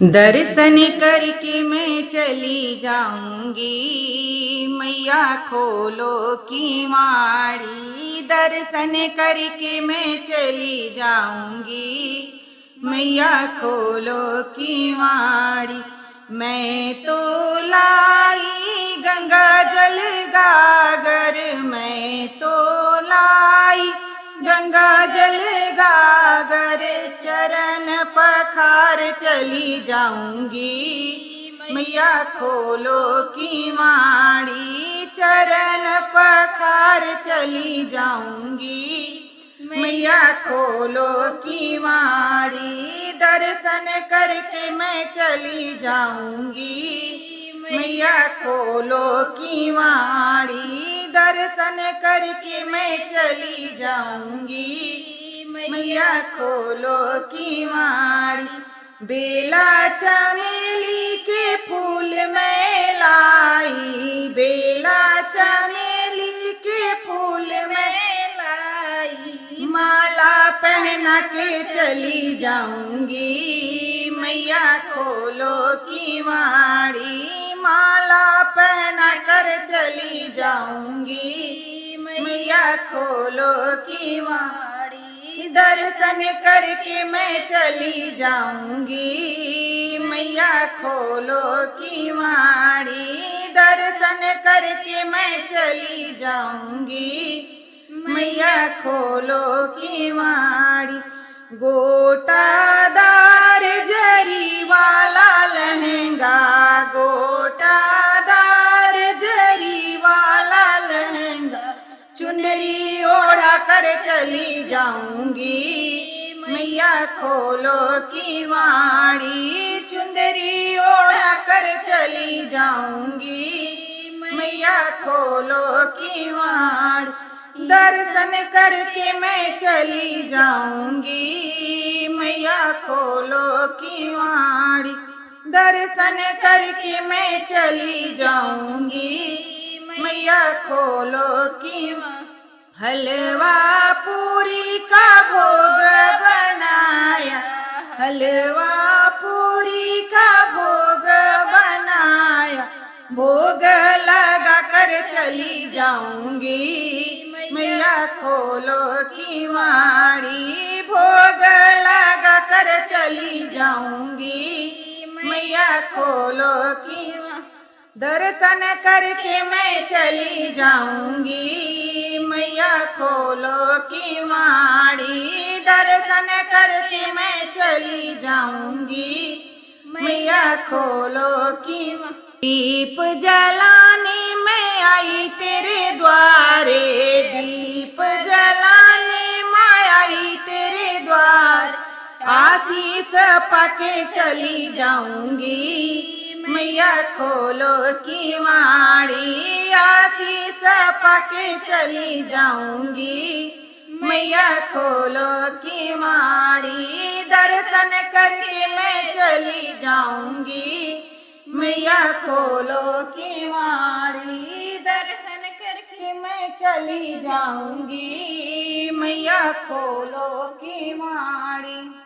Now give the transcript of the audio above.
दर्शन करके मैं चली जाऊंगी, मैया खोलो की माड़ी। दर्शन करके मैं चली जाऊंगी, मैया खोलो की माड़ी। मैं तो लाई गंगा जल गागर, मैं तो लाई गंगा जल गागर। चरण पखार चली जाऊंगी, मैया खोलो की माड़ी। चरण पखार चली जाऊंगी, मैया खोलो की माड़ी। दर्शन करके मैं चली जाऊंगी, मैया खोलो की माड़ी। दर्शन करके मैं चली जाऊंगी, मैया खोलो की माड़ी। बेला चमेली के फूल मैं लाई, बेला चमेली के फूल मैं लाई। माला पहना के चली जाऊंगी, मैया खोलो की माड़ी। माला पहना कर चली जाऊंगी, मैया खोलो की माड़ी। दर्शन करके मैं चली जाऊंगी, मैया खोलो की माड़ी। दर्शन करके मैं चली जाऊंगी, मैया खोलो की माड़ी। गोटादार जरी वाला लहंगा, गोटादार जरी वाला लहंगा। चुंदरी ओढ़ा कर चली जाऊंगी, मैया खोलो की माड़ी। चुंदरी ओढ़ा कर चली जाऊंगी, मैया खोलो की माड़ी। दर्शन करके मैं चली जाऊंगी, मैया खोलो की माड़ी। दर्शन करके मैं चली जाऊंगी, मैया खोलो की माड़ी। हलवा पूरी का भोग बनाया, हलवा पूरी का भोग बनाया। भोग लगा कर चली जाऊंगी, मैया खोलो की माड़ी। भोग लगा कर चली जाऊंगी, मैया खोलो की माड़ी। दर्शन करके मैं चली जाऊंगी, मैया खोलो की माड़ी। दर्शन करके मैं चली जाऊंगी, मैया खोलो की माड़ी। दीप जलाने मैं आई तेरे द्वारे, दीप जलाने मैं आई तेरे द्वार। आशीष पाके चली जाऊंगी, मैया खोलो की माड़ी। आशीष पाके चली जाऊंगी, मैया खोलो की माड़ी। दर्शन करके मैं चली जाऊंगी, मैया खोलो की माड़ी। दर्शन करके मैं चली जाऊंगी, मैया खोलो की माड़ी।